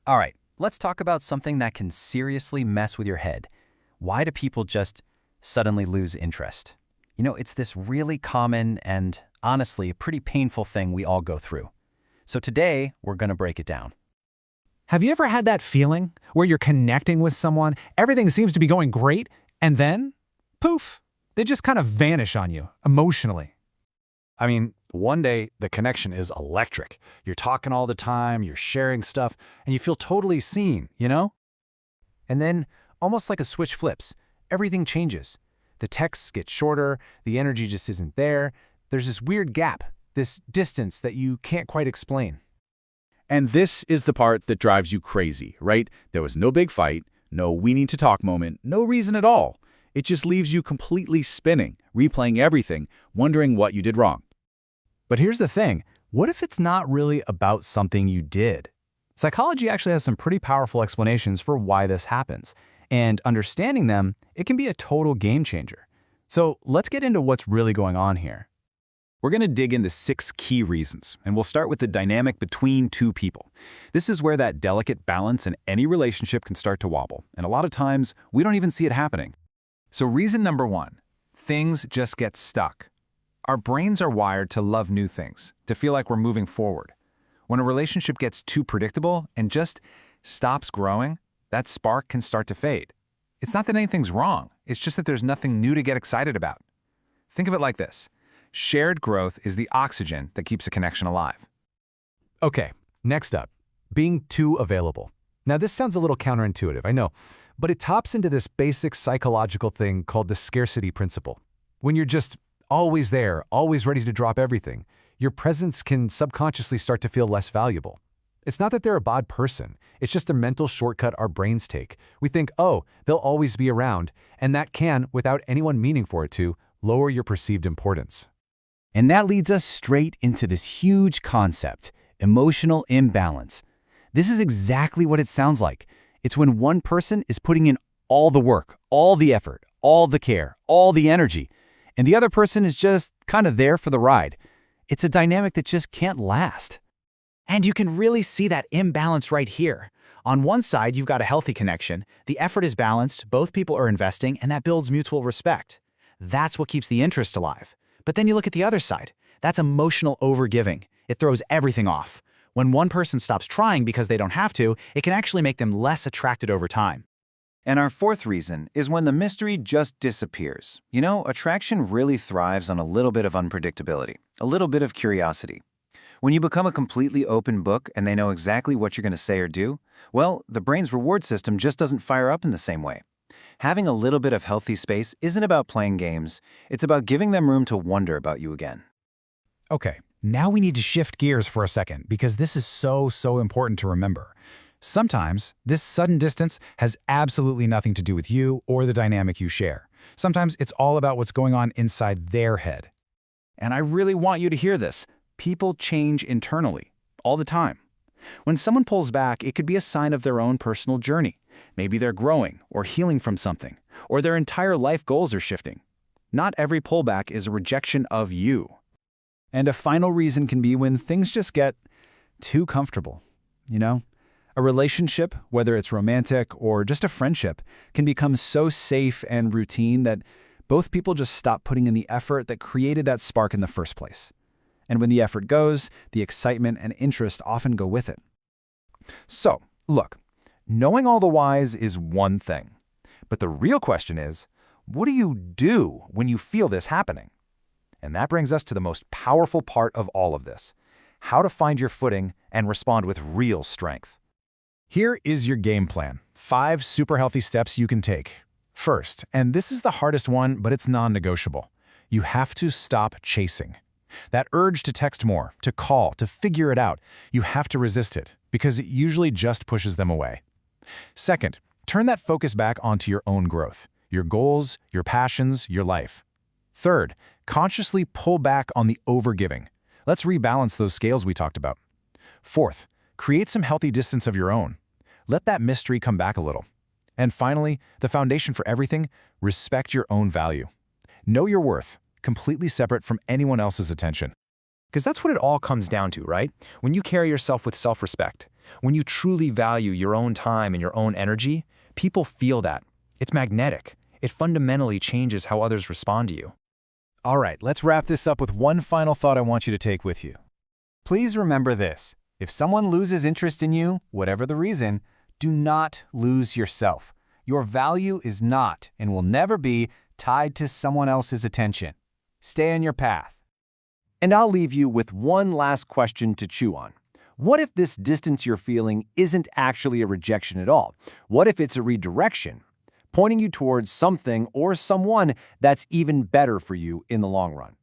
All right, let's talk about something that can seriously mess with your head. Why do people just suddenly lose interest? It's this really common and, honestly, a pretty painful thing we all go through. So today, we're going to break it down. Have you ever had that feeling where you're connecting with someone, everything seems to be going great, and then, poof, they just kind of vanish on you, emotionally? I mean, one day, the connection is electric. You're talking all the time, you're sharing stuff, and you feel totally seen, And then, almost like a switch flips, everything changes. The texts get shorter, the energy just isn't there. There's this weird gap, this distance that you can't quite explain. And this is the part that drives you crazy, right? There was no big fight, no we need to talk moment, no reason at all. It just leaves you completely spinning, replaying everything, wondering what you did wrong. But here's the thing, what if it's not really about something you did? Psychology actually has some pretty powerful explanations for why this happens, and understanding them, it can be a total game changer. So let's get into what's really going on here. We're going to dig into 6 key reasons, and we'll start with the dynamic between two people. This is where that delicate balance in any relationship can start to wobble, and a lot of times, we don't even see it happening. So reason number 1, things just get stuck. Our brains are wired to love new things, to feel like we're moving forward. When a relationship gets too predictable and just stops growing, that spark can start to fade. It's not that anything's wrong, it's just that there's nothing new to get excited about. Think of it like this. Shared growth is the oxygen that keeps a connection alive. Okay, next up, being too available. Now this sounds a little counterintuitive, I know, but it taps into this basic psychological thing called the scarcity principle. When you're just always there, always ready to drop everything, your presence can subconsciously start to feel less valuable. It's not that they're a bad person, it's just a mental shortcut our brains take. We think, oh, they'll always be around, and that can, without anyone meaning for it to, lower your perceived importance. And that leads us straight into this huge concept, emotional imbalance. This is exactly what it sounds like. It's when one person is putting in all the work, all the effort, all the care, all the energy, and the other person is just kind of there for the ride. It's a dynamic that just can't last. And you can really see that imbalance right here. On one side, you've got a healthy connection, the effort is balanced, both people are investing, and that builds mutual respect. That's what keeps the interest alive. But then you look at the other side. That's emotional overgiving. It throws everything off. When one person stops trying because they don't have to, it can actually make them less attracted over time. And our 4th reason is when the mystery just disappears. Attraction really thrives on a little bit of unpredictability, a little bit of curiosity. When you become a completely open book and they know exactly what you're going to say or do, well, the brain's reward system just doesn't fire up in the same way. Having a little bit of healthy space isn't about playing games, it's about giving them room to wonder about you again. Okay, now we need to shift gears for a second because this is so important to remember. Sometimes, this sudden distance has absolutely nothing to do with you or the dynamic you share. Sometimes it's all about what's going on inside their head. And I really want you to hear this. People change internally, all the time. When someone pulls back, it could be a sign of their own personal journey. Maybe they're growing or healing from something, or their entire life goals are shifting. Not every pullback is a rejection of you. And a final reason can be when things just get too comfortable. A relationship, whether it's romantic or just a friendship, can become so safe and routine that both people just stop putting in the effort that created that spark in the first place. And when the effort goes, the excitement and interest often go with it. So, look, knowing all the whys is one thing. But the real question is, what do you do when you feel this happening? And that brings us to the most powerful part of all of this, how to find your footing and respond with real strength. Here is your game plan, 5 super healthy steps you can take. First, and this is the hardest one, but it's non-negotiable, you have to stop chasing. That urge to text more, to call, to figure it out, you have to resist it because it usually just pushes them away. Second, turn that focus back onto your own growth, your goals, your passions, your life. Third, consciously pull back on the overgiving. Let's rebalance those scales we talked about. Fourth, create some healthy distance of your own. Let that mystery come back a little. And finally, the foundation for everything, respect your own value. Know your worth, completely separate from anyone else's attention. Because that's what it all comes down to, right? When you carry yourself with self-respect, when you truly value your own time and your own energy, people feel that. It's magnetic. It fundamentally changes how others respond to you. All right, let's wrap this up with one final thought I want you to take with you. Please remember this. If someone loses interest in you, whatever the reason, do not lose yourself. Your value is not and will never be tied to someone else's attention. Stay on your path. And I'll leave you with one last question to chew on. What if this distance you're feeling isn't actually a rejection at all? What if it's a redirection, pointing you towards something or someone that's even better for you in the long run?